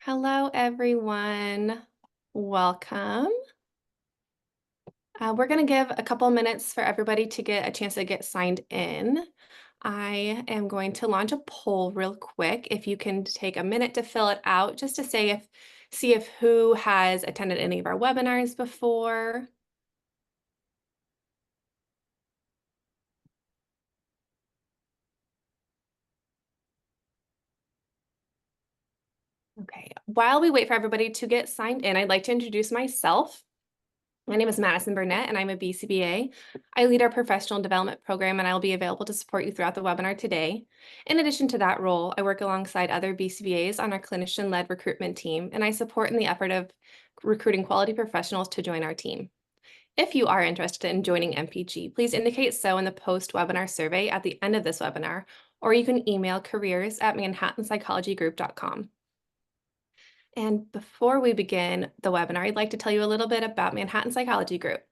Hello, everyone. Welcome. We're going to give a couple minutes for everybody to get a chance to get signed in. I am going to launch a poll real quick. If you can take a minute to fill it out, just to see if who has attended any of our webinars before. Okay, while we wait for everybody to get signed in, I'd like to introduce myself. My name is Madison Burnett, and I'm a BCBA. I lead our professional development program, and I'll be available to support you throughout the webinar today. In addition to that role, I work alongside other BCBAs on our clinician-led recruitment team, and I support in the effort of recruiting quality professionals to join our team. If you are interested in joining MPG, please indicate so in the post-webinar survey at the end of this webinar, or you can email careers@manhattanpsychologygroup.com. And before we begin the webinar, I'd like to tell you a little bit about Manhattan Psychology Group.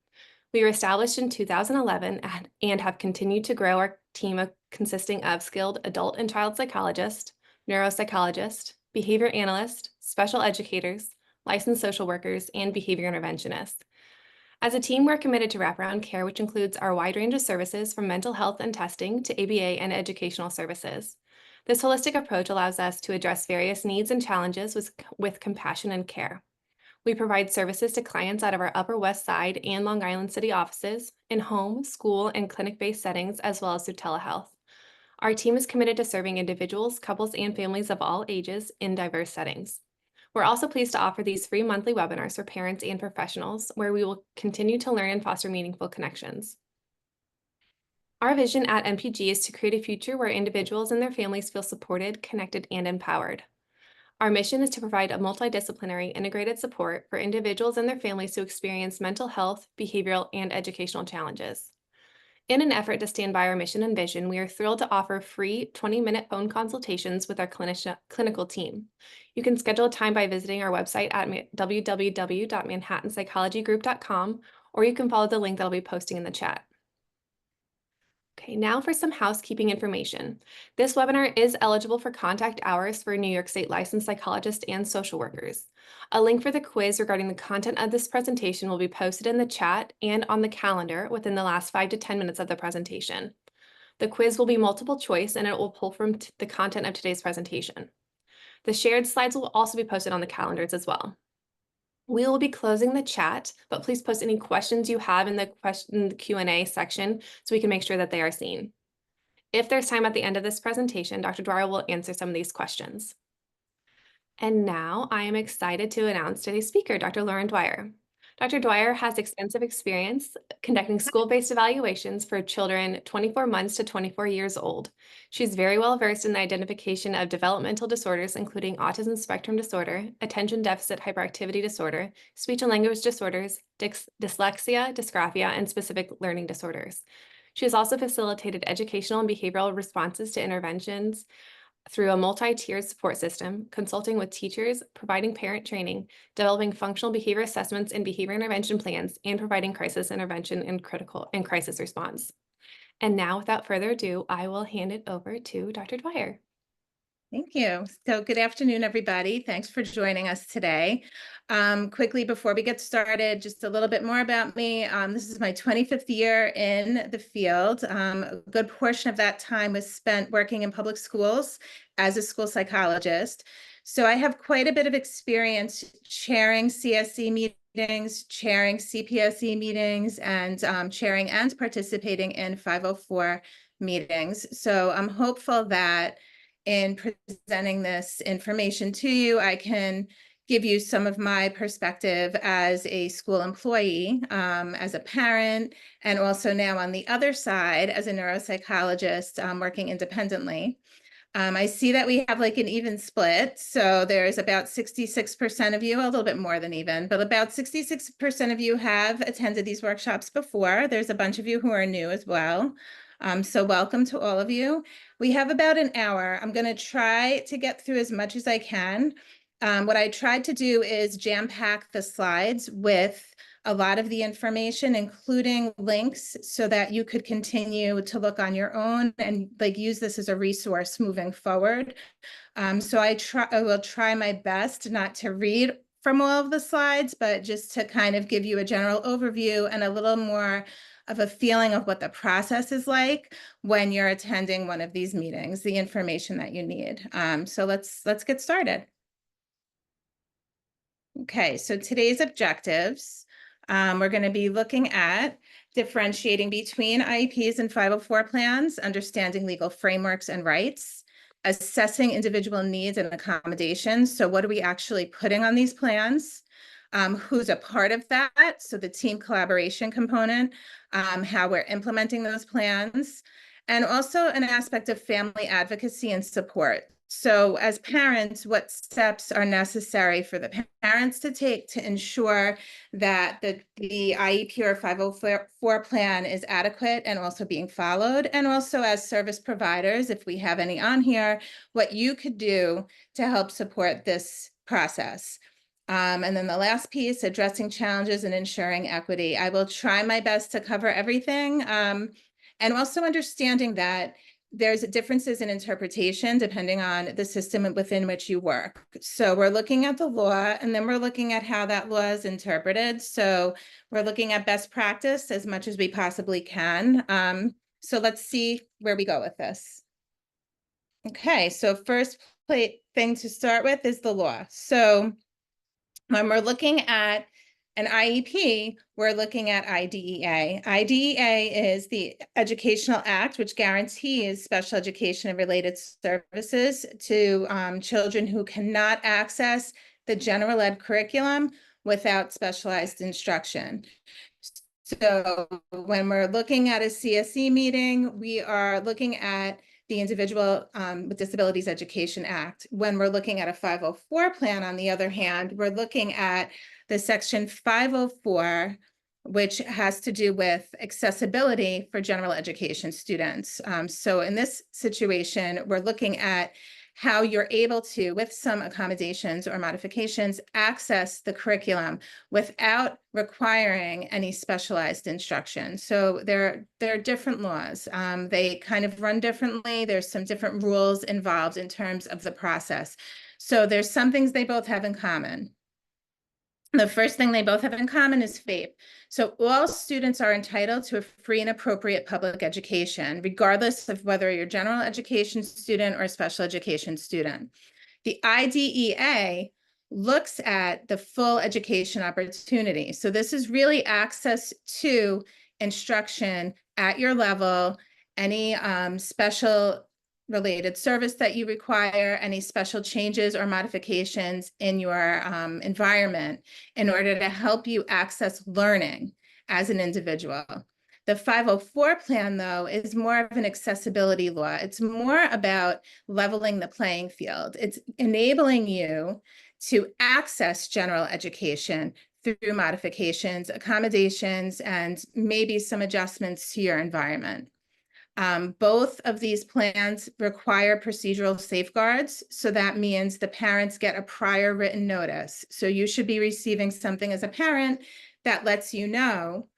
We were established in 2011 and have continued to grow our team consisting of skilled adult and child psychologists, neuropsychologists, behavior analysts, special educators, licensed social workers, and behavior interventionists. As a team, we're committed to wraparound care, which includes our wide range of services from mental health and testing to ABA and educational services. This holistic approach allows us to address various needs and challenges with compassion and care. We provide services to clients out of our Upper West Side and Long Island City offices, in home, school, and clinic-based settings, as well as through telehealth. Our team is committed to serving individuals, couples, and families of all ages in diverse settings. We're also pleased to offer these free monthly webinars for parents and professionals, where we will continue to learn and foster meaningful connections. Our vision at MPG is to create a future where individuals and their families feel supported, connected, and empowered. Our mission is to provide a multidisciplinary integrated support for individuals and their families who experience mental health, behavioral, and educational challenges. In an effort to stand by our mission and vision, we are thrilled to offer free 20-minute phone consultations with our clinical team. You can schedule a time by visiting our website at www.manhattanpsychologygroup.com, or you can follow the link that I'll be posting in the chat. Okay, now for some housekeeping information. This webinar is eligible for contact hours for New York State licensed psychologists and social workers. A link for the quiz regarding the content of this presentation will be posted in the chat and on the calendar within the last 5 to 10 minutes of the presentation. The quiz will be multiple choice and it will pull from the content of today's presentation. The shared slides will also be posted on the calendars as well. We will be closing the chat, but please post any questions you have in the Q&A section so we can make sure that they are seen. If there's time at the end of this presentation, Dr. Dwyer will answer some of these questions. And now I am excited to announce today's speaker, Dr. Lauren Dwyer. Dr. Dwyer has extensive experience conducting school-based evaluations for children 24 months to 24 years old. She's very well versed in the identification of developmental disorders, including autism spectrum disorder, attention deficit hyperactivity disorder, speech and language disorders, dyslexia, dysgraphia, and specific learning disorders. She has also facilitated educational and behavioral responses to interventions through a multi-tiered support system, consulting with teachers, providing parent training, developing functional behavior assessments and behavior intervention plans, and providing crisis intervention and crisis response. And now, without further ado, I will hand it over to Dr. Dwyer. Thank you. So good afternoon, everybody. Thanks for joining us today. Quickly, before we get started, just a little bit more about me. This is my 25th year in the field. A good portion of that time was spent working in public schools as a school psychologist. So I have quite a bit of experience chairing CSE meetings, chairing CPSE meetings, and chairing and participating in 504 meetings. So I'm hopeful that in presenting this information to you, I can give you some of my perspective as a school employee, as a parent, and also now on the other side as a neuropsychologist working independently. I see that we have like an even split. So there's about 66% of you, a little bit more than even, but about 66% of you have attended these workshops before. There's a bunch of you who are new as well. So welcome to all of you. We have about an hour. I'm going to try to get through as much as I can. What I tried to do is jam pack the slides with a lot of the information, including links, so that you could continue to look on your own and like use this as a resource moving forward. So I will try my best not to read from all of the slides, but just to kind of give you a general overview and a little more of a feeling of what the process is like when you're attending one of these meetings, the information that you need. So let's get started. Okay, so today's objectives, we're going to be looking at differentiating between IEPs and 504 plans, understanding legal frameworks and rights, assessing individual needs and accommodations. So what are we actually putting on these plans? Who's a part of that? So the team collaboration component, how we're implementing those plans, and also an aspect of family advocacy and support. So as parents, what steps are necessary for the parents to take to ensure that the IEP or 504 plan is adequate and also being followed? And also as service providers, if we have any on here, what you could do to help support this process. And then the last piece, addressing challenges and ensuring equity. I will try my best to cover everything. And also understanding that there's differences in interpretation depending on the system within which you work. So we're looking at the law, and then we're looking at how that law is interpreted. So we're looking at best practice as much as we possibly can. So let's see where we go with this. Okay, so first thing to start with is the law. So when we're looking at an IEP, we're looking at IDEA. IDEA is the Educational Act, which guarantees special education and related services to children who cannot access the general ed curriculum without specialized instruction. So when we're looking at a CSE meeting, we are looking at the Individual with Disabilities Education Act. When we're looking at a 504 plan, on the other hand, we're looking at the section 504, which has to do with accessibility for general education students. So in this situation, we're looking at how you're able to, with some accommodations or modifications, access the curriculum without requiring any specialized instruction. So there are different laws. They kind of run differently. There's some different rules involved in terms of the process. So there's some things they both have in common. The first thing they both have in common is FAPE. So all students are entitled to a free and appropriate public education, regardless of whether you're a general education student or a special education student. The IDEA looks at the full education opportunity. So this is really access to instruction at your level, any special related service that you require, any special changes or modifications in your environment in order to help you access learning as an individual. The 504 plan, though, is more of an accessibility law. It's more about leveling the playing field. It's enabling you to access general education through modifications, accommodations, and maybe some adjustments to your environment. Both of these plans require procedural safeguards. So that means the parents get a prior written notice. So you should be receiving something as a parent that lets you know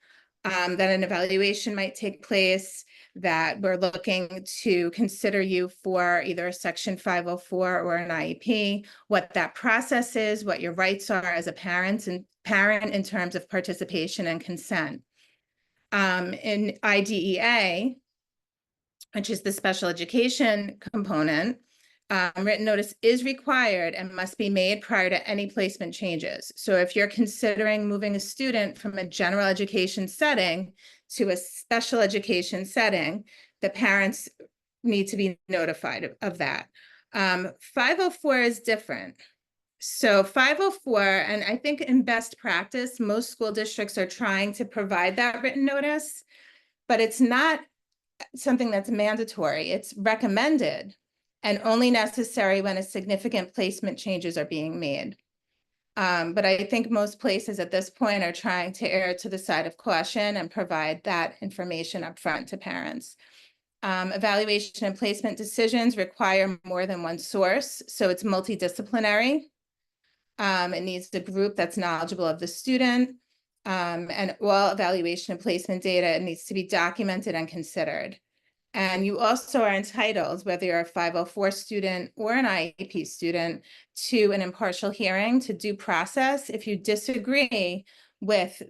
that an evaluation might take place, that we're looking to consider you for either a Section 504 or an IEP, what that process is, what your rights are as a parent in terms of participation and consent. In IDEA, which is the special education component, written notice is required and must be made prior to any placement changes. So if you're considering moving a student from a general education setting to a special education setting, the parents need to be notified of that. 504 is different. So 504, and I think in best practice, most school districts are trying to provide that written notice, but it's not something that's mandatory. It's recommended and only necessary when a significant placement changes are being made. But I think most places at this point are trying to err to the side of caution and provide that information up front to parents. Evaluation and placement decisions require more than one source, so it's multidisciplinary. It needs a group that's knowledgeable of the student. And all evaluation and placement data needs to be documented and considered. And you also are entitled, whether you're a 504 student or an IEP student, to an impartial hearing, to due process if you disagree with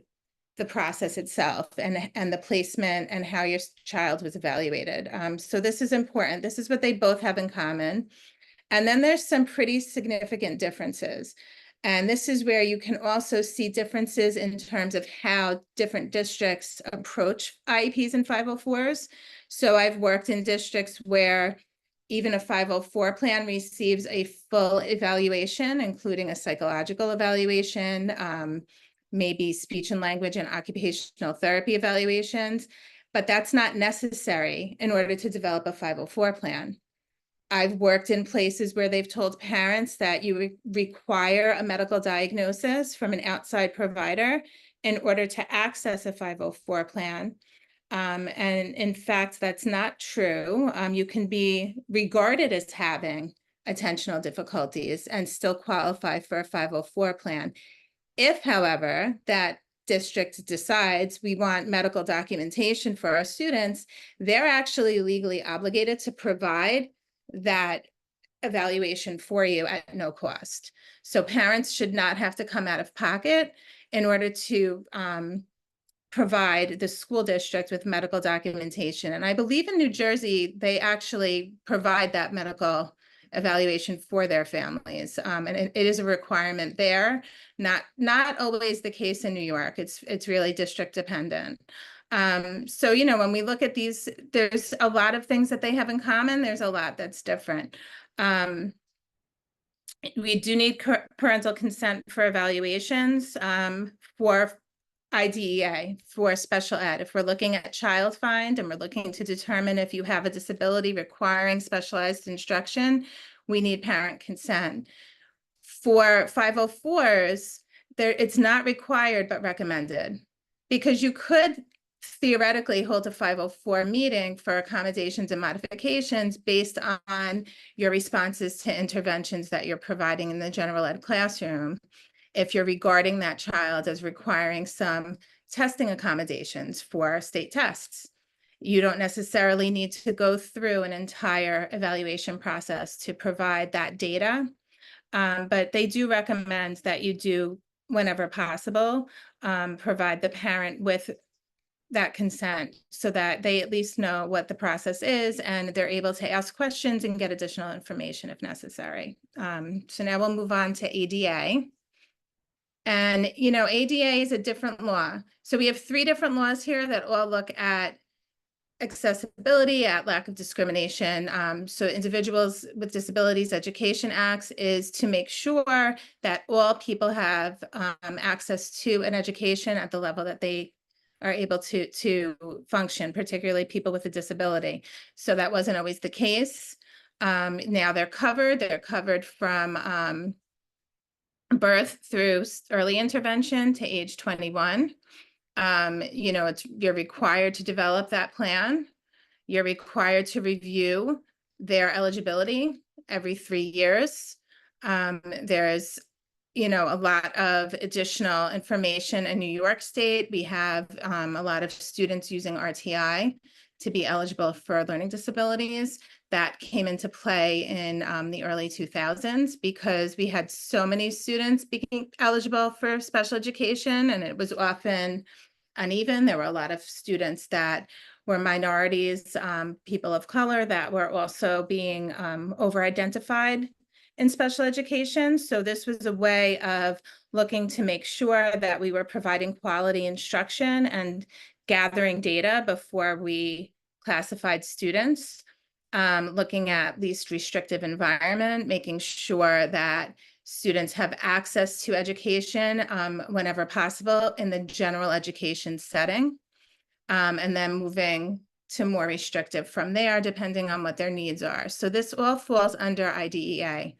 the process itself and the placement and how your child was evaluated. So this is important. This is what they both have in common. And then there's some pretty significant differences. And this is where you can also see differences in terms of how different districts approach IEPs and 504s. So I've worked in districts where even a 504 plan receives a full evaluation, including a psychological evaluation, maybe speech and language and occupational therapy evaluations, but that's not necessary in order to develop a 504 plan. I've worked in places where they've told parents that you require a medical diagnosis from an outside provider in order to access a 504 plan. And in fact, that's not true. You can be regarded as having attentional difficulties and still qualify for a 504 plan. If, however, that district decides we want medical documentation for our students, they're actually legally obligated to provide that evaluation for you at no cost. So parents should not have to come out of pocket in order to provide the school district with medical documentation. And I believe in New Jersey, they actually provide that medical evaluation for their families. And it is a requirement there, not always the case in New York. It's really district dependent. So, you know, when we look at these, there's a lot of things that they have in common. There's a lot that's different. We do need parental consent for evaluations for IDEA, for special ed. If we're looking at child find and we're looking to determine if you have a disability requiring specialized instruction, we need parent consent. For 504s, it's not required but recommended, because you could theoretically hold a 504 meeting for accommodations and modifications based on your responses to interventions that you're providing in the general ed classroom. If you're regarding that child as requiring some testing accommodations for state tests, you don't necessarily need to go through an entire evaluation process to provide that data. But they do recommend that you do, whenever possible, provide the parent with that consent so that they at least know what the process is and they're able to ask questions and get additional information if necessary. So now we'll move on to ADA. And, you know, ADA is a different law. So we have 3 different laws here that all look at accessibility, at lack of discrimination. So Individuals with Disabilities Education Acts is to make sure that all people have access to an education at the level that they are able to function, particularly people with a disability. So that wasn't always the case. Now they're covered from birth through early intervention to age 21. You know, you're required to develop that plan. You're required to review their eligibility every 3 years. There's, you know, a lot of additional information in New York State. We have a lot of students using RTI to be eligible for learning disabilities. That came into play in the early 2000s because we had so many students being eligible for special education, and it was often uneven. There were a lot of students that were minorities, people of color that were also being over-identified in special education. So this was a way of looking to make sure that we were providing quality instruction and gathering data before we classified students, looking at least restrictive environment, making sure that students have access to education whenever possible in the general education setting, and then moving to more restrictive from there, depending on what their needs are. So this all falls under IDEA.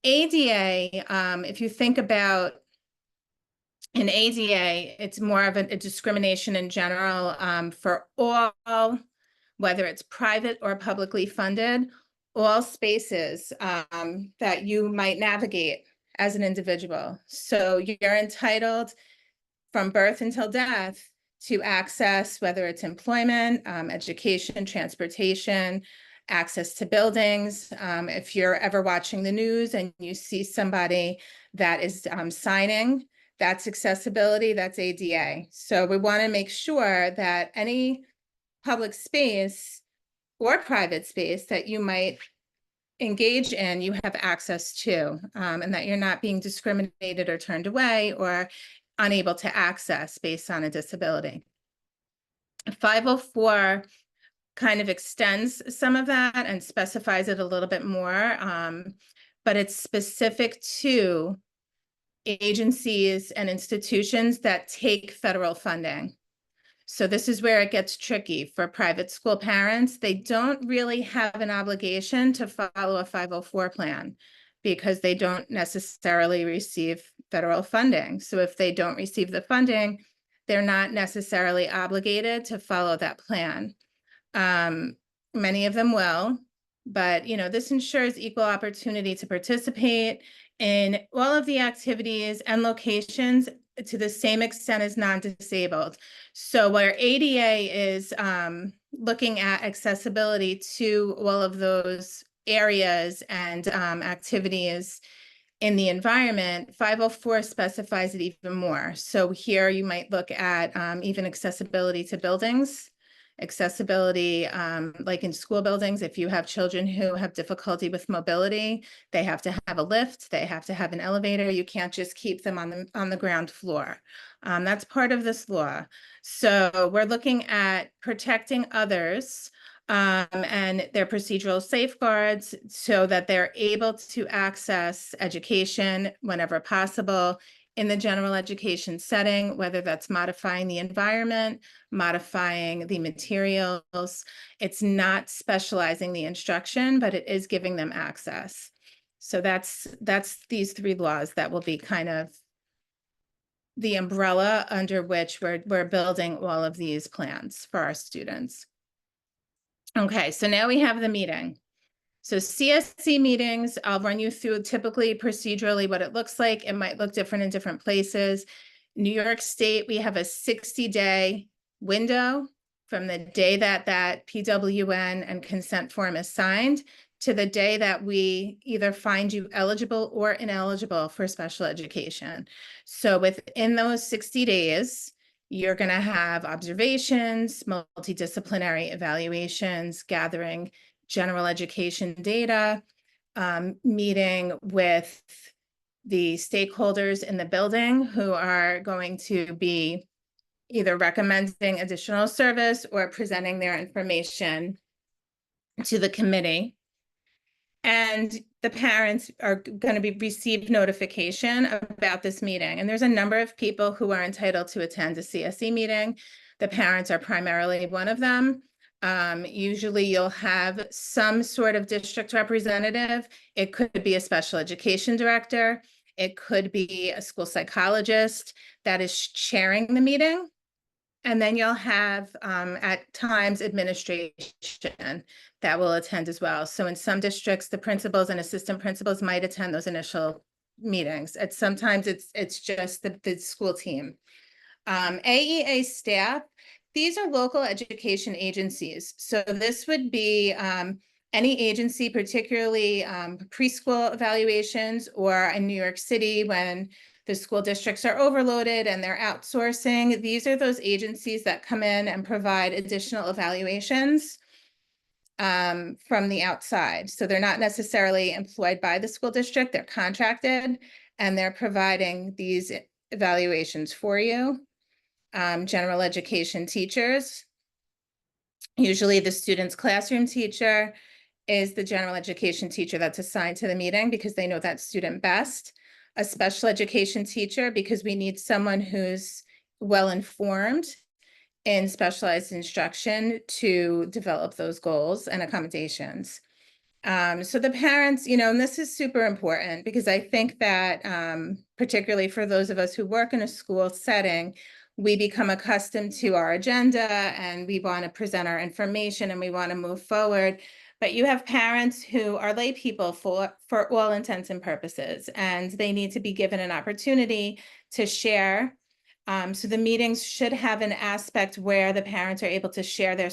ADA, if you think about in ADA, it's more of a discrimination in general for all, whether it's private or publicly funded, all spaces that you might navigate as an individual. So you're entitled from birth until death to access, whether it's employment, education, transportation, access to buildings. If you're ever watching the news and you see somebody that is signing, that's accessibility, that's ADA. So we want to make sure that any public space or private space that you might engage in, you have access to, and that you're not being discriminated or turned away or unable to access based on a disability. 504 kind of extends some of that and specifies it a little bit more, but it's specific to agencies and institutions that take federal funding. So this is where it gets tricky for private school parents. They don't really have an obligation to follow a 504 plan because they don't necessarily receive federal funding. So if they don't receive the funding, they're not necessarily obligated to follow that plan. Many of them will, but this ensures equal opportunity to participate in all of the activities and locations to the same extent as non-disabled. So where ADA is looking at accessibility to all of those areas and activities in the environment, 504 specifies it even more. So here you might look at even accessibility to buildings, accessibility, like in school buildings, if you have children who have difficulty with mobility, they have to have a lift, they have to have an elevator. You can't just keep them on the ground floor. That's part of this law. So we're looking at protecting others and their procedural safeguards so that they're able to access education whenever possible in the general education setting, whether that's modifying the environment, modifying the materials. It's not specializing the instruction, but it is giving them access. So that's these three laws that will be kind of the umbrella under which we're building all of these plans for our students. Okay, so now we have the meeting. So CSC meetings, I'll run you through typically procedurally what it looks like. It might look different in different places. New York State, we have a 60-day window from the day that that PWN and consent form is signed to the day that we either find you eligible or ineligible for special education. So within those 60 days, you're going to have observations, multidisciplinary evaluations, gathering general education data, meeting with the stakeholders in the building who are going to be either recommending additional service or presenting their information to the committee. And the parents are going to receive notification about this meeting. And there's a number of people who are entitled to attend a CSE meeting. The parents are primarily one of them. Usually you'll have some sort of district representative. It could be a special education director. It could be a school psychologist that is chairing the meeting. And then you'll have, at times, administration that will attend as well. So in some districts, the principals and assistant principals might attend those initial meetings. Sometimes it's just the school team. AEA staff, these are local education agencies. So this would be any agency, particularly preschool evaluations, or in New York City when the school districts are overloaded and they're outsourcing. These are those agencies that come in and provide additional evaluations from the outside. So they're not necessarily employed by the school district, they're contracted, and they're providing these evaluations for you. General education teachers, usually the student's classroom teacher is the general education teacher that's assigned to the meeting because they know that student best. A special education teacher, because we need someone who's well-informed in specialized instruction to develop those goals and accommodations. So the parents, and this is super important because I think that particularly for those of us who work in a school setting, we become accustomed to our agenda and we want to present our information and we want to move forward. But you have parents who are lay people for all intents and purposes, and they need to be given an opportunity to share So the meetings should have an aspect where the parents are able to share their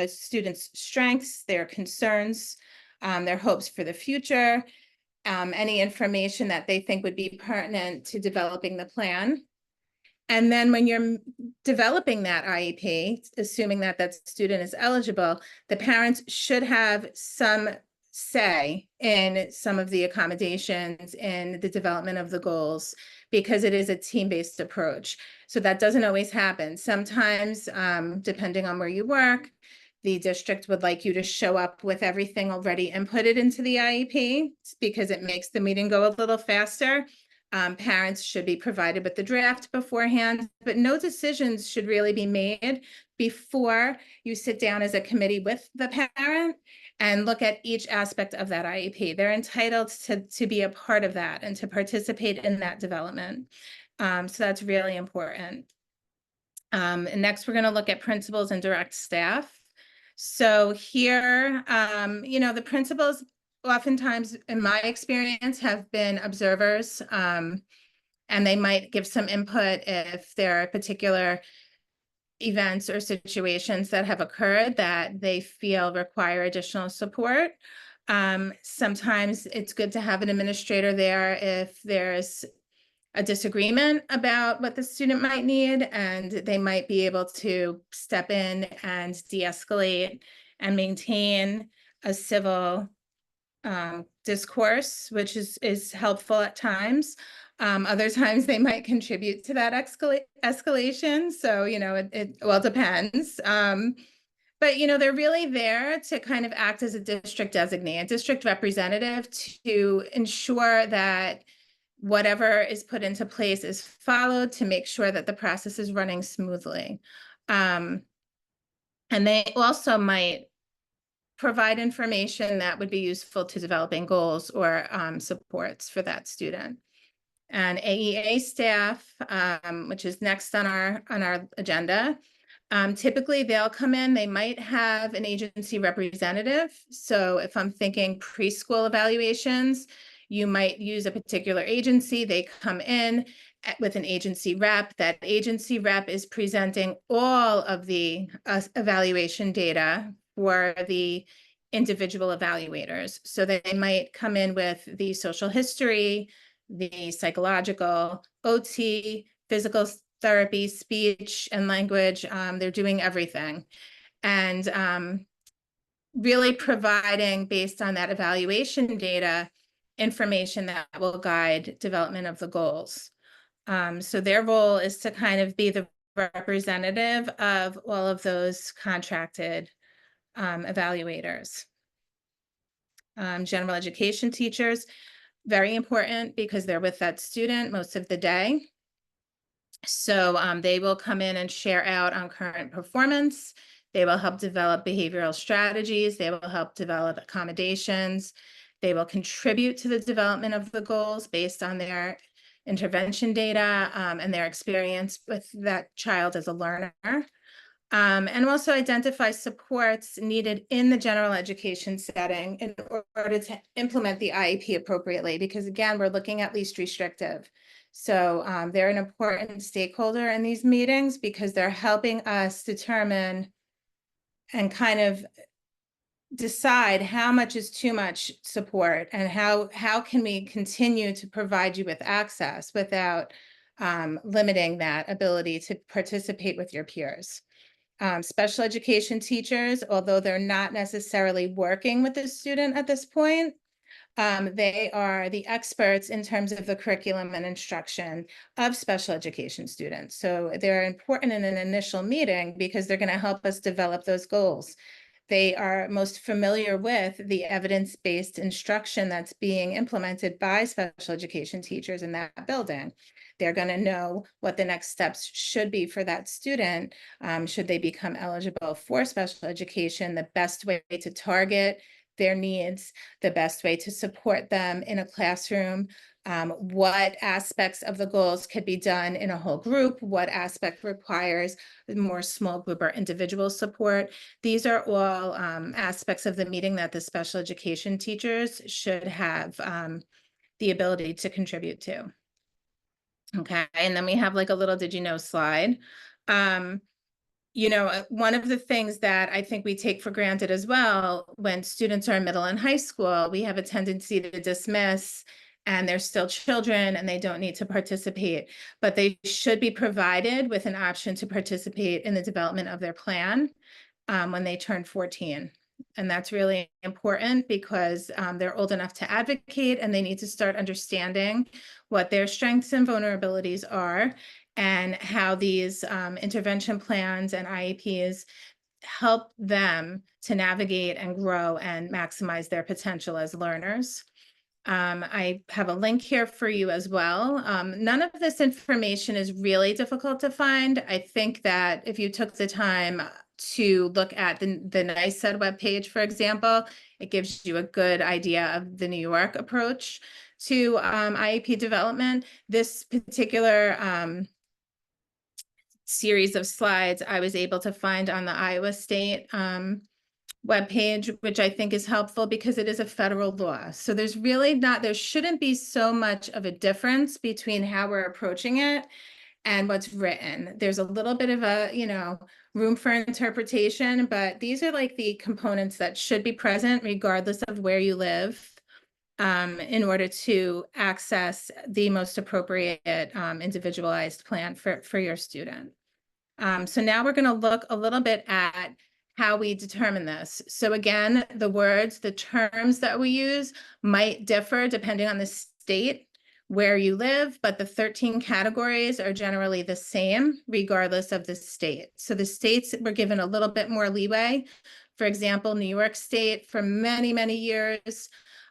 students' strengths, their concerns, their hopes for the future, any information that they think would be pertinent to developing the plan. And then when you're developing that IEP, assuming that that student is eligible, the parents should have some say in some of the accommodations in the development of the goals, because it is a team-based approach. So that doesn't always happen. Sometimes, depending on where you work, the district would like you to show up with everything already inputted into the IEP because it makes the meeting go a little faster. Parents should be provided with the draft beforehand, but no decisions should really be made before you sit down as a committee with the parent and look at each aspect of that IEP. They're entitled to be a part of that and to participate in that development. So that's really important. And next, we're going to look at principals and direct staff. So here, the principals oftentimes, in my experience, have been observers, and they might give some input if there are particular events or situations that have occurred that they feel require additional support. Sometimes it's good to have an administrator there if there's a disagreement about what the student might need, and they might be able to step in and de-escalate and maintain a civil discourse, which is helpful at times. Other times they might contribute to that escalation. So, it well depends. But, they're really there to kind of act as a district designee, a district representative, to ensure that whatever is put into place is followed, to make sure that the process is running smoothly. And they also might provide information that would be useful to developing goals or supports for that student. And AEA staff, which is next on our agenda, typically they'll come in, they might have an agency representative. So if I'm thinking preschool evaluations, you might use a particular agency. They come in with an agency rep. That agency rep is presenting all of the evaluation data for the individual evaluators. So they might come in with the social history, the psychological, OT, physical therapy, speech and language. They're doing everything. And really providing, based on that evaluation data, information that will guide development of the goals. So their role is to kind of be the representative of all of those contracted evaluators. General education teachers, very important because they're with that student most of the day. So they will come in and share out on current performance. They will help develop behavioral strategies. They will help develop accommodations. They will contribute to the development of the goals based on their intervention data and their experience with that child as a learner. And also identify supports needed in the general education setting in order to implement the IEP appropriately, because again, we're looking at least restrictive. So they're an important stakeholder in these meetings because they're helping us determine and kind of decide how much is too much support and how can we continue to provide you with access without limiting that ability to participate with your peers. Special education teachers, although they're not necessarily working with the student at this point, they are the experts in terms of the curriculum and instruction of special education students. So they're important in an initial meeting because they're going to help us develop those goals. They are most familiar with the evidence-based instruction that's being implemented by special education teachers in that building. They're going to know what the next steps should be for that student, should they become eligible for special education, the best way to target their needs, the best way to support them in a classroom, what aspects of the goals could be done in a whole group, what aspect requires more small group or individual support. These are all aspects of the meeting that the special education teachers should have the ability to contribute to. Okay, and then we have like a little did you know slide. Um, one of the things that I think we take for granted as well, when students are in middle and high school, we have a tendency to dismiss, and they're still children and they don't need to participate, but they should be provided with an option to participate in the development of their plan when they turn 14. And that's really important because they're old enough to advocate, and they need to start understanding what their strengths and vulnerabilities are, and how these intervention plans and IEPs help them to navigate and grow and maximize their potential as learners. I have a link here for you as well. None of this information is really difficult to find. I think that if you took the time to look at the NYS webpage, for example, it gives you a good idea of the New York approach to IEP development. This particular series of slides I was able to find on the Iowa State webpage, which I think is helpful because it is a federal law. So there's really not, there shouldn't be so much of a difference between how we're approaching it and what's written. There's a little bit of a, room for interpretation, but these are like the components that should be present regardless of where you live, in order to access the most appropriate individualized plan for your student. So now we're going to look a little bit at how we determine this. So again, the terms that we use might differ depending on the state where you live, but the 13 categories are generally the same regardless of the state. So the states were given a little bit more leeway. For example, New York State for many, many years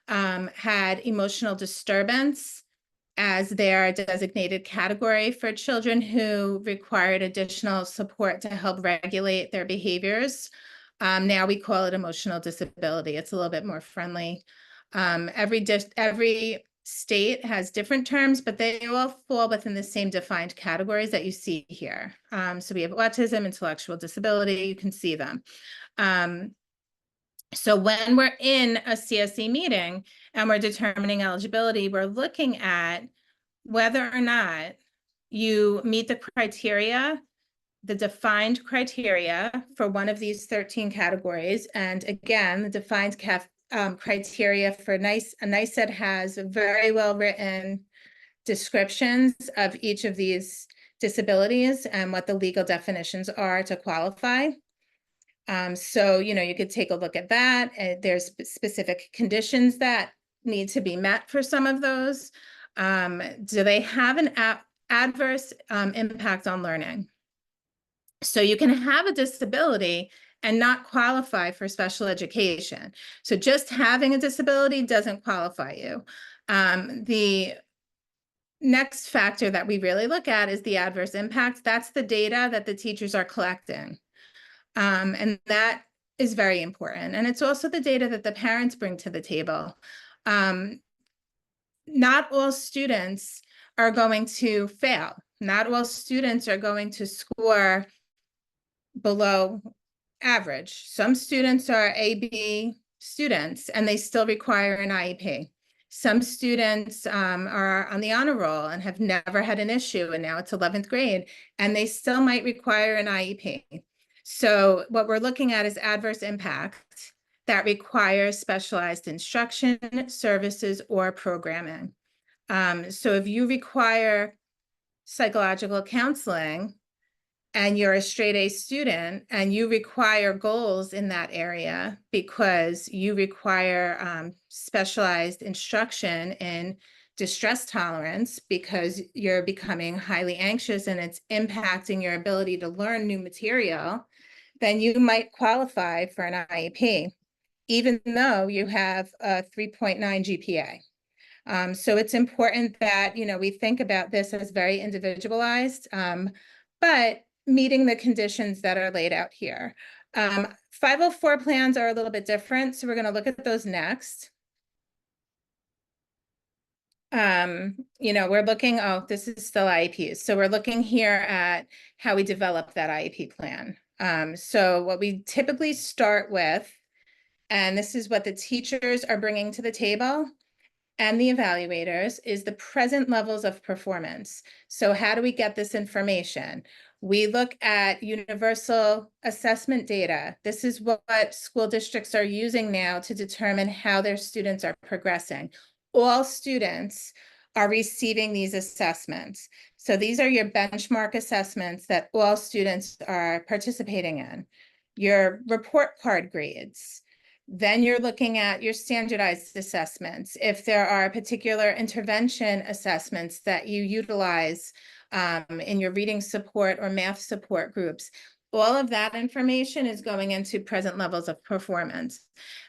had emotional disturbance as their designated category for children who required additional support to help regulate their behaviors. Now we call it emotional disability. It's a little bit more friendly. Every state has different terms, but they all fall within the same defined categories that you see here. So we have autism, intellectual disability, you can see them. So when we're in a CSE meeting and we're determining eligibility, we're looking at whether or not you meet the criteria, the defined criteria for one of these 13 categories. And again, the defined criteria for NYS has very well written descriptions of each of these disabilities and what the legal definitions are to qualify. So, you could take a look at that. There's specific conditions that need to be met for some of those. Do they have an adverse impact on learning? So you can have a disability and not qualify for special education. So just having a disability doesn't qualify you. The next factor that we really look at is the adverse impact. That's the data that the teachers are collecting. And that is very important. And it's also the data that the parents bring to the table. Not all students are going to fail. Not all students are going to score below average. Some students are AB students and they still require an IEP. Some students are on the honor roll and have never had an issue, and now it's 11th grade, and they still might require an IEP. So what we're looking at is adverse impact that requires specialized instruction, services, or programming. So if you require psychological counseling and you're a straight A student and you require goals in that area because you require specialized instruction in distress tolerance because you're becoming highly anxious and it's impacting your ability to learn new material, then you might qualify for an IEP, even though you have a 3.9 GPA. So it's important that, we think about this as very individualized, but meeting the conditions that are laid out here. 504 plans are a little bit different, so we're going to look at those next. We're looking, this is still IEPs. So we're looking here at how we develop that IEP plan. So what we typically start with, and this is what the teachers are bringing to the table, and the evaluators is the present levels of performance. So how do we get this information? We look at universal assessment data. This is what school districts are using now to determine how their students are progressing. All students are receiving these assessments. So these are your benchmark assessments that all students are participating in. Your report card grades. Then you're looking at your standardized assessments. If there are particular intervention assessments that you utilize in your reading support or math support groups, all of that information is going into present levels of performance.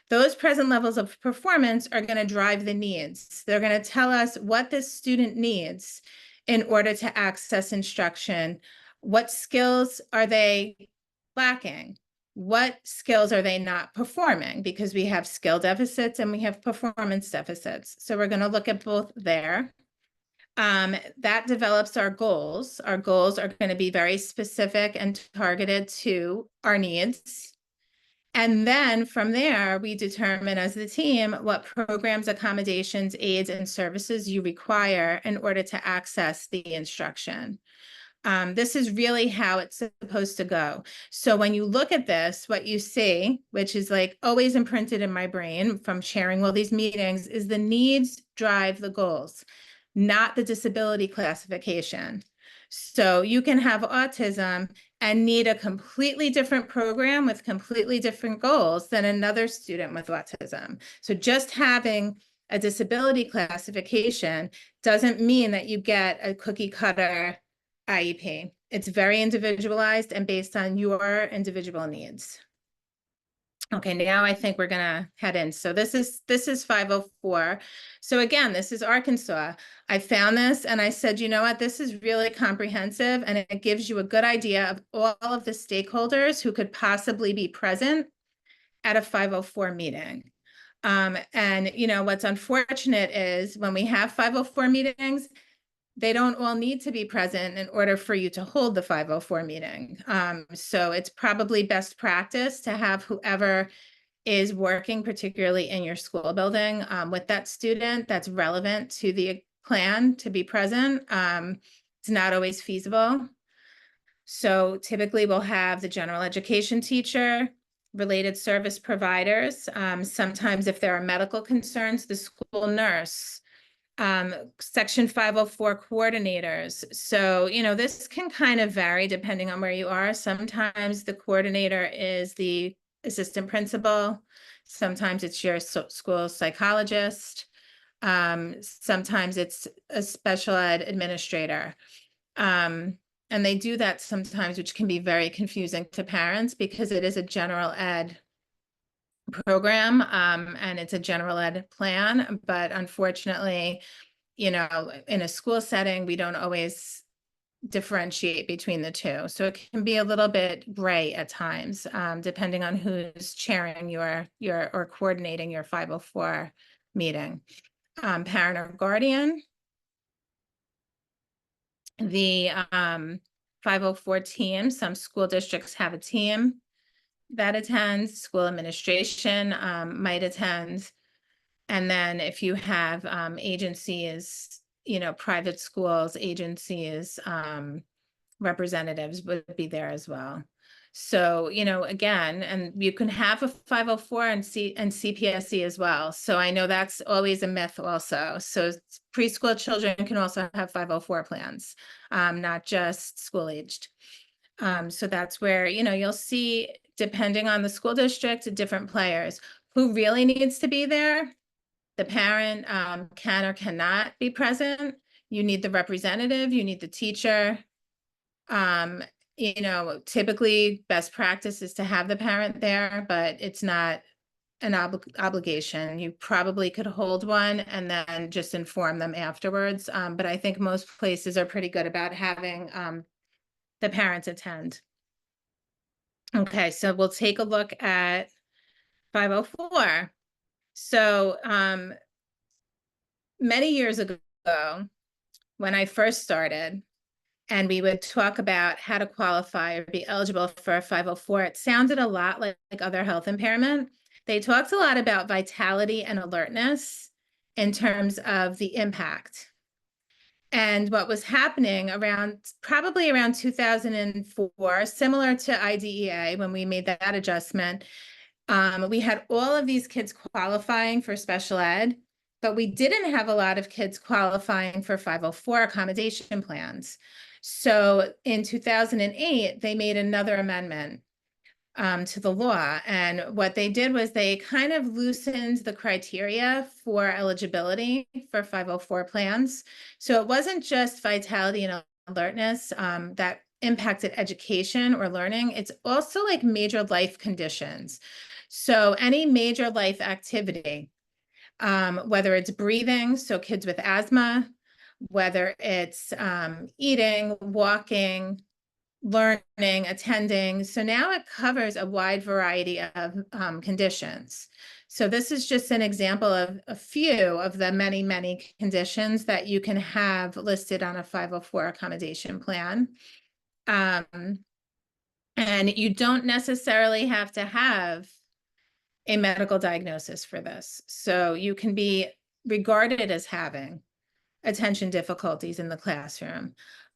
Those present levels of performance are going to drive the needs. They're going to tell us what this student needs in order to access instruction. What skills are they lacking? What skills are they not performing? Because we have skill deficits and we have performance deficits. So we're going to look at both there. That develops our goals. Our goals are going to be very specific and targeted to our needs. And then from there, we determine as the team what programs, accommodations, aids, and services you require in order to access the instruction. This is really how it's supposed to go. So when you look at this, what you see, which is like always imprinted in my brain from sharing all these meetings, is the needs drive the goals, not the disability classification. So you can have autism and need a completely different program with completely different goals than another student with autism. So just having a disability classification doesn't mean that you get a cookie cutter IEP. It's very individualized and based on your individual needs. Okay, now I think we're gonna head in. So this is 504. So again, this is Arkansas. I found this and I said, you know what, this is really comprehensive and it gives you a good idea of all of the stakeholders who could possibly be present at a 504 meeting. And you know, what's unfortunate is when we have 504 meetings, they don't all need to be present in order for you to hold the 504 meeting. So it's probably best practice to have whoever is working, particularly in your school building, with that student that's relevant to the plan to be present. It's not always feasible. So typically we'll have the general education teacher, related service providers. Sometimes if there are medical concerns, the school nurse, Section 504 coordinators. So, you know, this can kind of vary depending on where you are. Sometimes the coordinator is the assistant principal. Sometimes it's your school psychologist. Sometimes it's a special ed administrator. And they do that sometimes, which can be very confusing to parents because it is a general ed program, and it's a general ed plan, but unfortunately, you know, in a school setting, we don't always differentiate between the two. So it can be a little bit gray at times, depending on who's chairing your or coordinating your 504 meeting. Parent or guardian. The 504 team, some school districts have a team that attends, school administration might attend. And then if you have agencies, you know, private schools, agencies, representatives would be there as well. So, you know, again, and you can have a 504 and CPSC as well. So I know that's always a myth also. So preschool children can also have 504 plans, not just school aged. So that's where, you know, you'll see, depending on the school district, different players. Who really needs to be there? The parent can or cannot be present. You need the representative, you need the teacher. You know, typically best practice is to have the parent there, but it's not an obligation. You probably could hold one and then just inform them afterwards. But I think most places are pretty good about having the parents attend. Okay, so we'll take a look at 504. So many years ago, when I first started, and we would talk about how to qualify or be eligible for a 504, it sounded a lot like other health impairment. They talked a lot about vitality and alertness. in terms of the impact. And what was happening probably around 2004, similar to IDEA when we made that adjustment, we had all of these kids qualifying for special ed, but we didn't have a lot of kids qualifying for 504 accommodation plans. So in 2008, they made another amendment to the law. And what they did was they kind of loosened the criteria for eligibility for 504 plans. So it wasn't just vitality and alertness that impacted education or learning. It's also like major life conditions. So any major life activity, whether it's breathing, so kids with asthma, whether it's eating, walking, learning, attending. So now it covers a wide variety of conditions. So this is just an example of a few of the many, many conditions that you can have listed on a 504 accommodation plan. And you don't necessarily have to have a medical diagnosis for this. So you can be regarded as having attention difficulties in the classroom.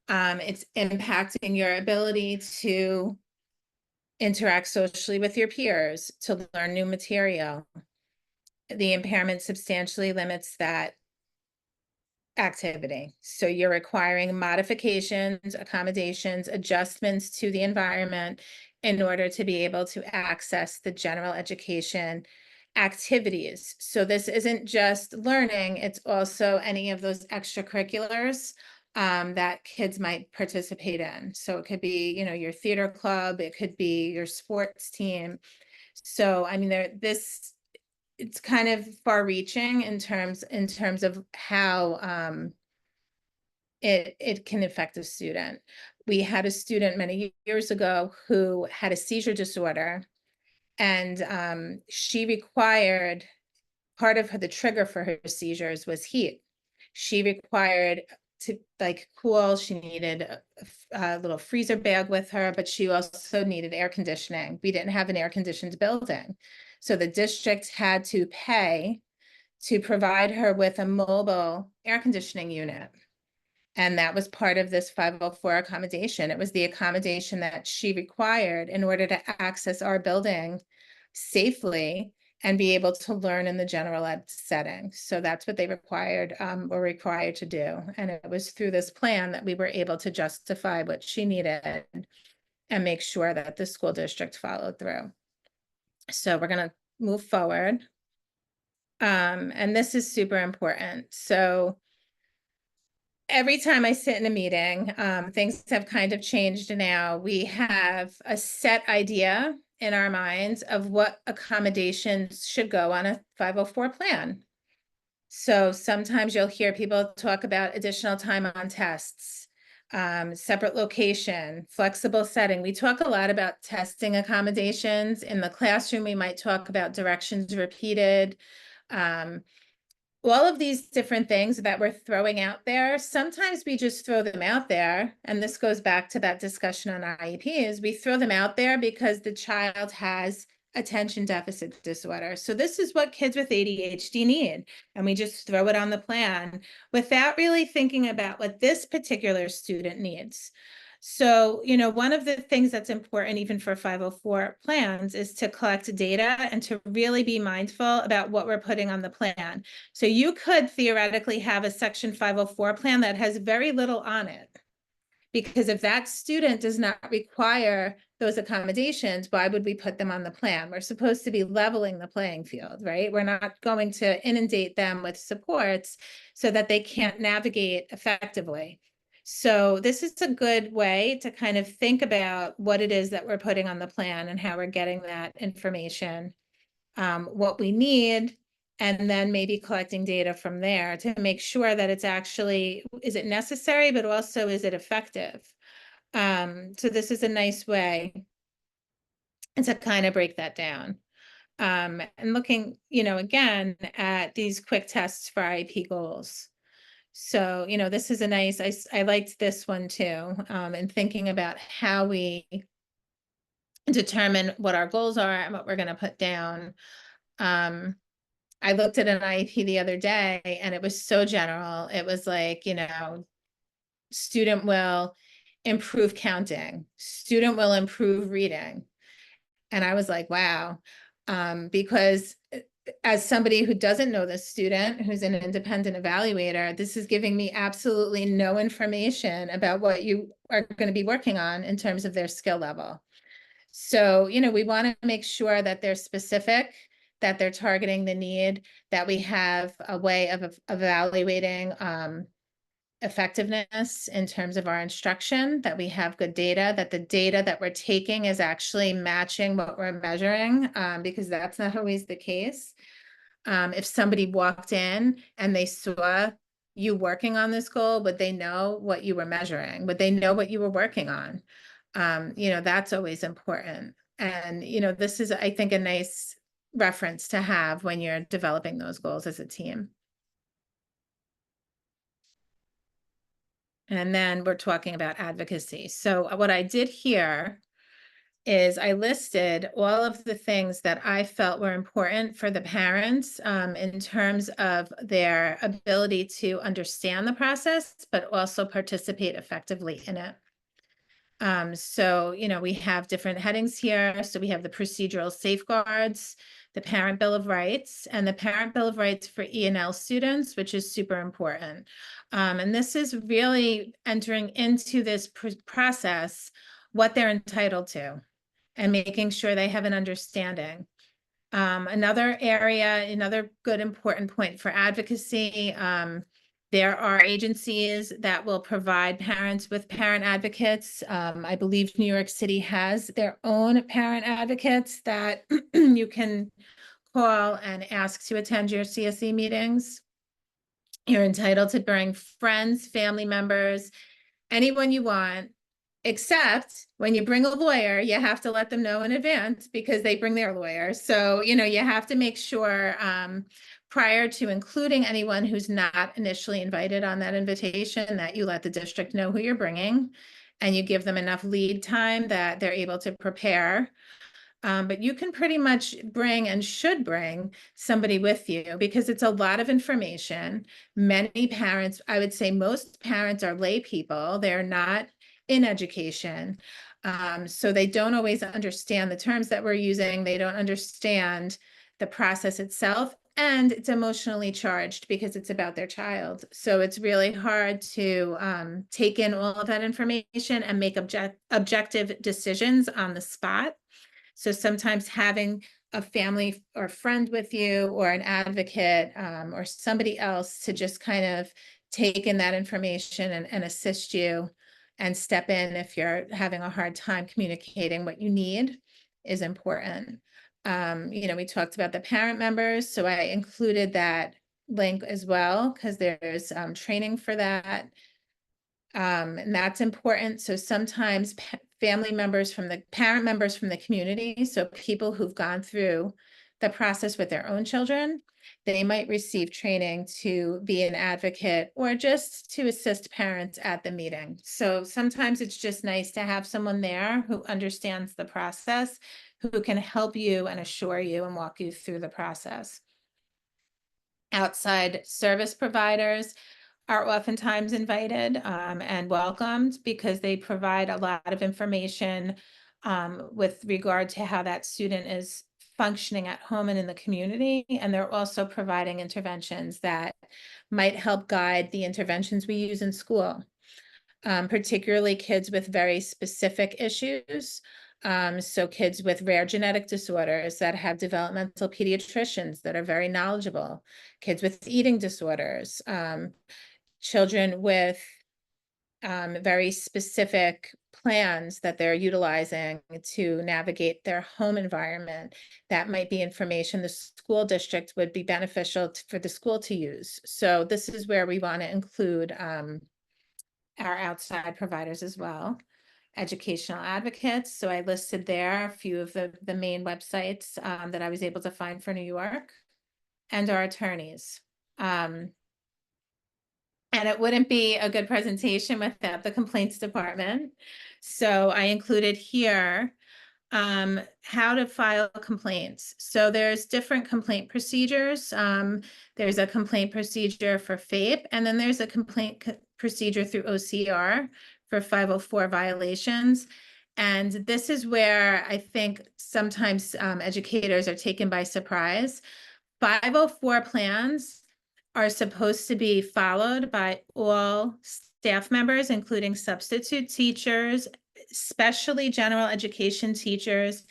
It's impacting your ability to interact socially with your peers, to learn new material. The impairment substantially limits that activity. So you're requiring modifications, accommodations, adjustments to the environment in order to be able to access the general education activities. So this isn't just learning, it's also any of those extracurriculars that kids might participate in. So it could be, you know, your theater club, it could be your sports team. So, I mean, it's kind of far reaching in terms of how it can affect a student. We had a student many years ago who had a seizure disorder, and she required, part of the trigger for her seizures was heat. She required to like cool. She needed a little freezer bag with her, but she also needed air conditioning. We didn't have an air conditioned building. So the district had to pay to provide her with a mobile air conditioning unit. And that was part of this 504 accommodation. It was the accommodation that she required in order to access our building safely and be able to learn in the general ed setting. So that's what they were required to do. And it was through this plan that we were able to justify what she needed and make sure that the school district followed through. So we're going to move forward. And this is super important. So every time I sit in a meeting, things have kind of changed now. We have a set idea in our minds of what accommodations should go on a 504 plan. So sometimes you'll hear people talk about additional time on tests, separate location, flexible setting. We talk a lot about testing accommodations. In the classroom, we might talk about directions repeated. All of these different things that we're throwing out there, sometimes we just throw them out there. And this goes back to that discussion on IEPs. We throw them out there because the child has attention deficit disorder. So this is what kids with ADHD need. And we just throw it on the plan without really thinking about what this particular student needs. So, you know, one of the things that's important even for 504 plans is to collect data and to really be mindful about what we're putting on the plan. So you could theoretically have a section 504 plan that has very little on it. Because if that student does not require those accommodations, why would we put them on the plan? We're supposed to be leveling the playing field, right? We're not going to inundate them with supports so that they can't navigate effectively. So this is a good way to kind of think about what it is that we're putting on the plan and how we're getting that information, what we need, and then maybe collecting data from there to make sure that it's actually, is it necessary, but also is it effective? So this is a nice way to kind of break that down. And looking, you know, again, at these quick tests for IEP goals. So, you know, this is a nice, I liked this one too, and thinking about how we determine what our goals are and what we're going to put down. I looked at an IEP the other day and it was so general. It was like, student will improve counting, student will improve reading. And I was like, wow, because as somebody who doesn't know this student, who's an independent evaluator, this is giving me absolutely no information about what you are going to be working on in terms of their skill level. So, we want to make sure that they're specific, that they're targeting the need, that we have a way of evaluating effectiveness in terms of our instruction, that we have good data, that the data that we're taking is actually matching what we're measuring, because that's not always the case. If somebody walked in and they saw you working on this goal, would they know what you were measuring? Would they know what you were working on? That's always important. And, this is, I think, a nice reference to have when you're developing those goals as a team. And then we're talking about advocacy. So what I did here is I listed all of the things that I felt were important for the parents in terms of their ability to understand the process, but also participate effectively in it. So, we have different headings here. So we have the procedural safeguards, the Parent Bill of Rights, and the Parent Bill of Rights for E&L students, which is super important. And this is really entering into this process, what they're entitled to, and making sure they have an understanding. Another area, another good important point for advocacy, there are agencies that will provide parents with parent advocates. I believe New York City has their own parent advocates that you can call and ask to attend your CSE meetings. You're entitled to bring friends, family members, anyone you want, except when you bring a lawyer, you have to let them know in advance because they bring their lawyer. So, you have to make sure prior to including anyone who's not initially invited on that invitation that you let the district know who you're bringing and you give them enough lead time that they're able to prepare. But you can pretty much bring and should bring somebody with you because it's a lot of information. Many parents, I would say most parents are lay people. They're not in education. So they don't always understand the terms that we're using. They don't understand the process itself. And it's emotionally charged because it's about their child. So it's really hard to take in all of that information and make objective decisions on the spot. So sometimes having a family or friend with you or an advocate or somebody else to just kind of take in that information and assist you and step in if you're having a hard time communicating what you need is important. We talked about the parent members, so I included that link as well because there's training for that. And that's important. So sometimes family members from the parent members from the community, so people who've gone through the process with their own children, they might receive training to be an advocate or just to assist parents at the meeting. So sometimes it's just nice to have someone there who understands the process, who can help you and assure you and walk you through the process. Outside service providers are oftentimes invited and welcomed because they provide a lot of information with regard to how that student is functioning at home and in the community. And they're also providing interventions that might help guide the interventions we use in school, particularly kids with very specific issues. So kids with rare genetic disorders that have developmental pediatricians that are very knowledgeable, kids with eating disorders, children with very specific plans that they're utilizing to navigate their home environment. That might be information the school district would be beneficial for the school to use. So this is where we want to include our outside providers as well. Educational advocates. So I listed there a few of the main websites that I was able to find for New York, and our attorneys. And it wouldn't be a good presentation without the complaints department. So I included here How to file complaints. So there's different complaint procedures. There's a complaint procedure for FAPE, and then there's a complaint procedure through OCR for 504 violations. And this is where I think sometimes educators are taken by surprise. 504 plans are supposed to be followed by all staff members, including substitute teachers, especially general education teachers.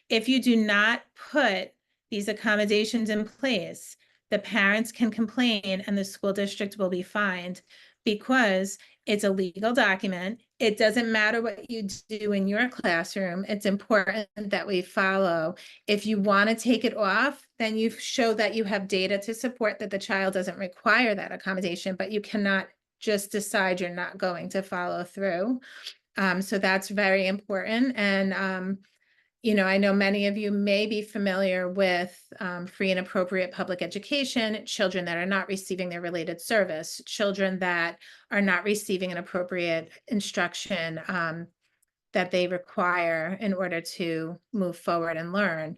If you do not put these accommodations in place, the parents can complain and the school district will be fined because it's a legal document. It doesn't matter what you do in your classroom. It's important that we follow. If you want to take it off, then you show that you have data to support that the child doesn't require that accommodation, but you cannot just decide you're not going to follow through. So that's very important. And I know many of you may be familiar with free and appropriate public education, children that are not receiving their related service, children that are not receiving an appropriate instruction that they require in order to move forward and learn.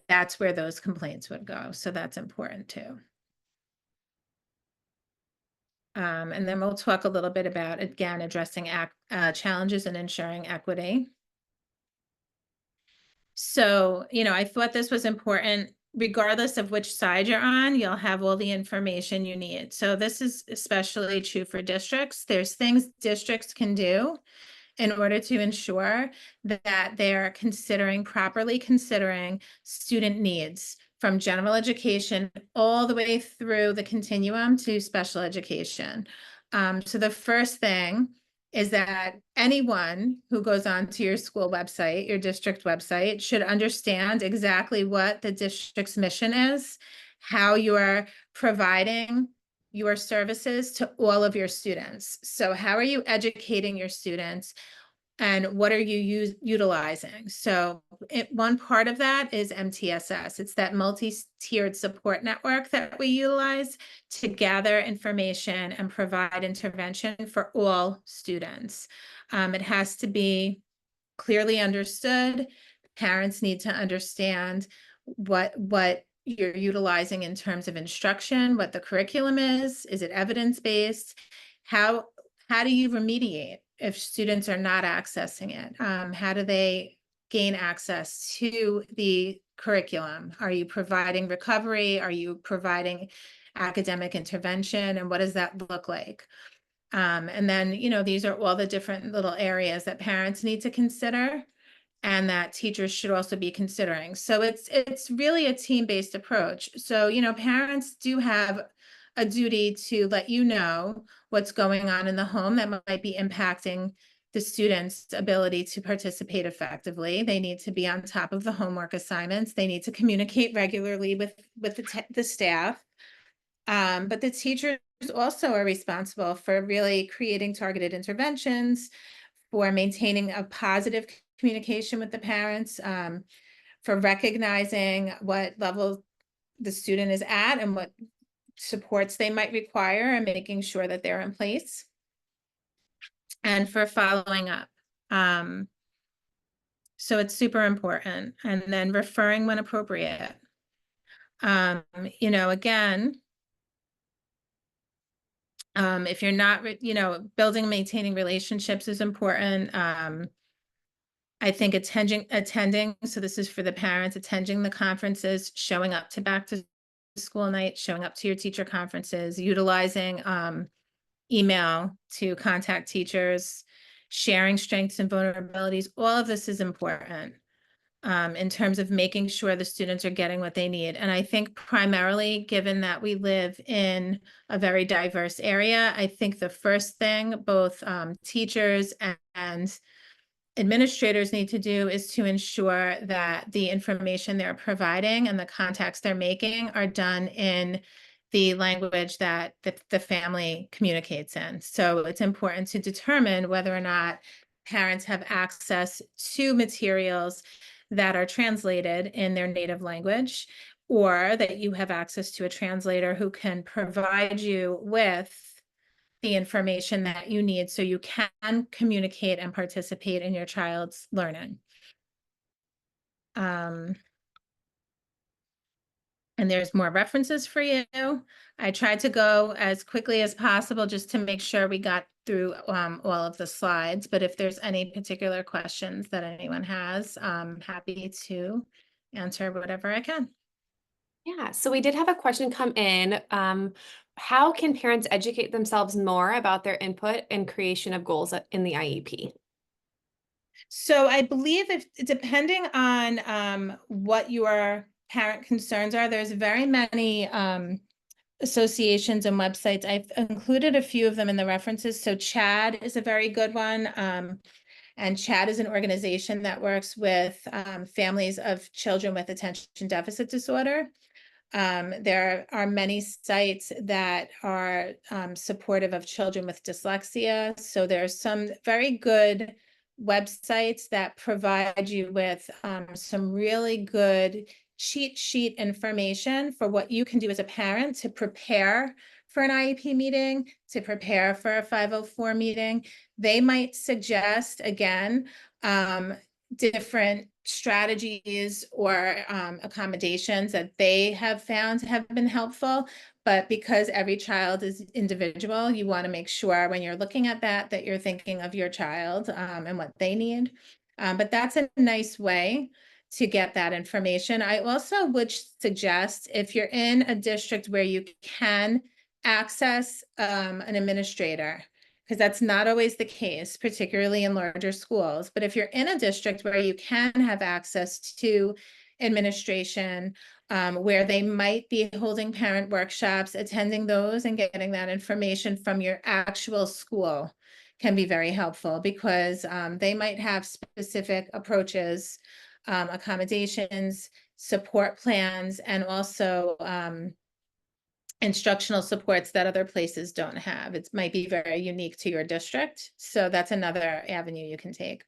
That's where those complaints would go. So that's important too. And then we'll talk a little bit about, again, addressing challenges and ensuring equity. So, I thought this was important. Regardless of which side you're on, you'll have all the information you need. So this is especially true for districts. There's things districts can do in order to ensure that they're properly considering student needs from general education all the way through the continuum to special education. So the first thing is that anyone who goes onto your school website, your district website, should understand exactly what the district's mission is, how you are providing your services to all of your students. So how are you educating your students? And what are you utilizing? So one part of that is MTSS. It's that multi-tiered support network that we utilize to gather information and provide intervention for all students. It has to be clearly understood. Parents need to understand what you're utilizing in terms of instruction, what the curriculum is it evidence-based? How do you remediate if students are not accessing it? How do they gain access to the curriculum? Are you providing recovery? Are you providing academic intervention? And what does that look like? And then, these are all the different little areas that parents need to consider and that teachers should also be considering. So it's really a team-based approach. So, parents do have a duty to let you know what's going on in the home that might be impacting the student's ability to participate effectively. They need to be on top of the homework assignments. They need to communicate regularly with the staff. But the teachers also are responsible for really creating targeted interventions, for maintaining a positive communication with the parents, for recognizing what level the student is at and what supports they might require and making sure that they're in place, and for following up. So it's super important. And then referring when appropriate. Again, if you're not, building and maintaining relationships is important. I think attending, so this is for the parents, attending the conferences, showing up to back to school night, showing up to your teacher conferences, utilizing email to contact teachers, sharing strengths and vulnerabilities. All of this is important in terms of making sure the students are getting what they need. And I think primarily, given that we live in a very diverse area, I think the first thing both teachers and administrators need to do is to ensure that the information they're providing and the contacts they're making are done in the language that the family communicates in. So it's important to determine whether or not parents have access to materials that are translated in their native language, or that you have access to a translator who can provide you with the information that you need so you can communicate and participate in your child's learning. And there's more references for you. I tried to go as quickly as possible just to make sure we got through all of the slides. But if there's any particular questions that anyone has, I'm happy to answer whatever I can. Yeah, so we did have a question come in. How can parents educate themselves more about their input and creation of goals in the IEP? So I believe if depending on what your parent concerns are, there's very many associations and websites. I've included a few of them in the references. So CHAD is a very good one. And CHAD is an organization that works with families of children with attention deficit disorder. There are many sites that are supportive of children with dyslexia. So there's some very good websites that provide you with some really good cheat sheet information for what you can do as a parent to prepare for an IEP meeting, to prepare for a 504 meeting. They might suggest, again, different strategies or accommodations that they have found have been helpful. But because every child is individual, you want to make sure when you're looking at that you're thinking of your child and what they need. But that's a nice way to get that information. I also would suggest if you're in a district where you can access an administrator, because that's not always the case, particularly in larger schools. But if you're in a district where you can have access to administration, where they might be holding parent workshops, attending those and getting that information from your actual school can be very helpful because they might have specific approaches, accommodations, support plans, and also instructional supports that other places don't have. It might be very unique to your district. So that's another avenue you can take.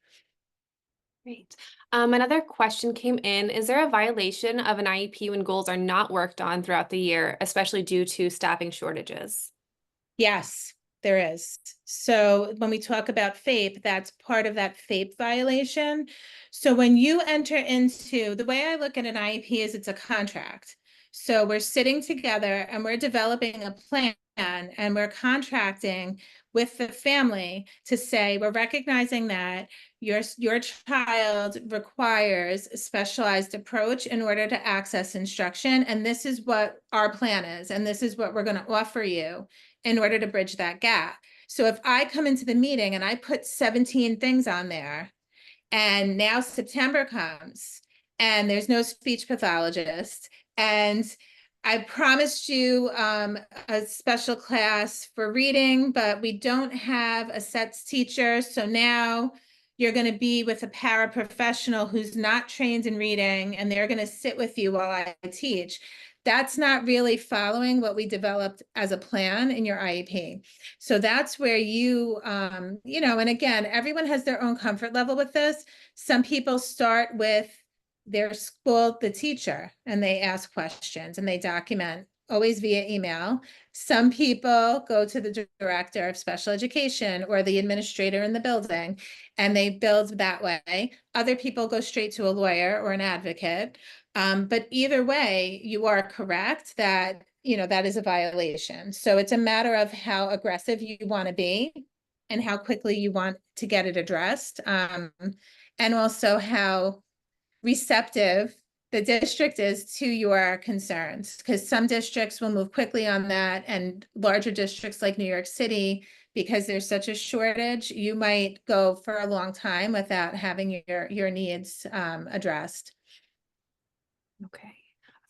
Great. Another question came in. Is there a violation of an IEP when goals are not worked on throughout the year, especially due to staffing shortages? Yes, there is. So when we talk about FAPE, that's part of that FAPE violation. So when you enter into, the way I look at an IEP is it's a contract. So we're sitting together and we're developing a plan and we're contracting with the family to say, we're recognizing that your child requires a specialized approach in order to access instruction. And this is what our plan is. And this is what we're going to offer you in order to bridge that gap. So if I come into the meeting and I put 17 things on there, and now September comes and there's no speech pathologist, and I promised you a special class for reading, but we don't have a SETS teacher. So now you're going to be with a paraprofessional who's not trained in reading, and they're going to sit with you while I teach. That's not really following what we developed as a plan in your IEP. So that's where you, and again, everyone has their own comfort level with this. Some people start with their school, the teacher, and they ask questions and they document always via email. Some people go to the director of special education or the administrator in the building and they build that way. Other people go straight to a lawyer or an advocate. But either way, you are correct that, that is a violation. So it's a matter of how aggressive you want to be and how quickly you want to get it addressed. And also how receptive the district is to your concerns, because some districts will move quickly on that, and larger districts like New York City, because there's such a shortage, you might go for a long time without having your needs addressed. Okay.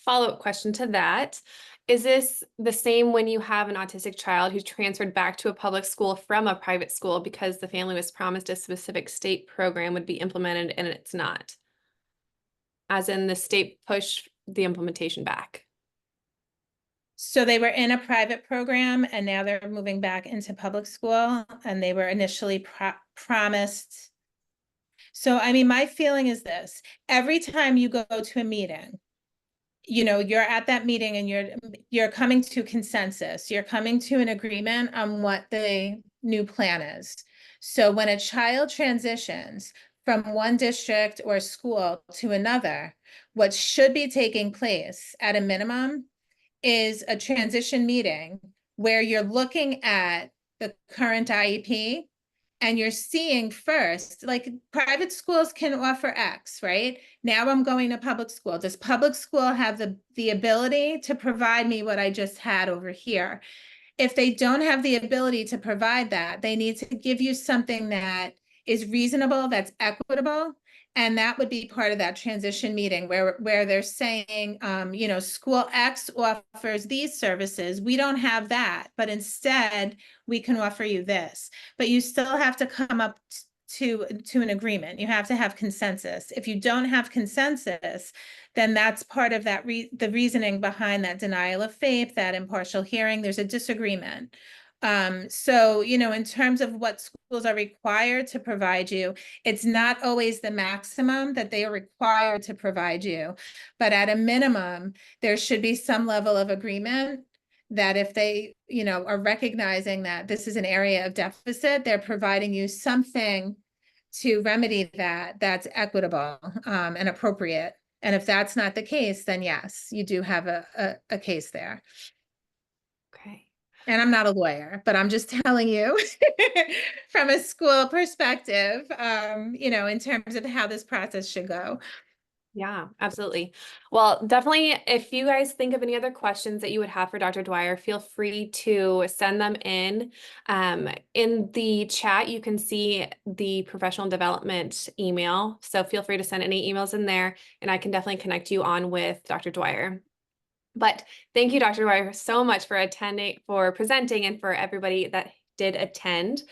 Follow-up question to that. Is this the same when you have an autistic child who's transferred back to a public school from a private school because the family was promised a specific state program would be implemented and it's not? As in the state pushed the implementation back. So they were in a private program and now they're moving back into public school, and they were initially promised. So, I mean, my feeling is this: every time you go to a meeting, you're at that meeting and you're coming to consensus, you're coming to an agreement on what the new plan is. So when a child transitions from one district or school to another, what should be taking place at a minimum is a transition meeting where you're looking at the current IEP and you're seeing first, like private schools can offer X, right? Now I'm going to public school. Does public school have the ability to provide me what I just had over here? If they don't have the ability to provide that, they need to give you something that is reasonable, that's equitable. And that would be part of that transition meeting where they're saying, school X offers these services. We don't have that, but instead we can offer you this. But you still have to come up to an agreement. You have to have consensus. If you don't have consensus, then that's part of that the reasoning behind that denial of FAPE, that impartial hearing. There's a disagreement. So, in terms of what schools are required to provide you, it's not always the maximum that they are required to provide you, but at a minimum, there should be some level of agreement that if they, are recognizing that this is an area of deficit, they're providing you something to remedy that that's equitable and appropriate. And if that's not the case, then yes, you do have a case there. Okay. And I'm not a lawyer, but I'm just telling you from a school perspective, in terms of how this process should go. Yeah, absolutely. Well, definitely, if you guys think of any other questions that you would have for Dr. Dwyer, feel free to send them in. In the chat, you can see the professional development email. So feel free to send any emails in there, and I can definitely connect you on with Dr. Dwyer. But thank you, Dr. Dwyer, so much for presenting, and for everybody that did attend.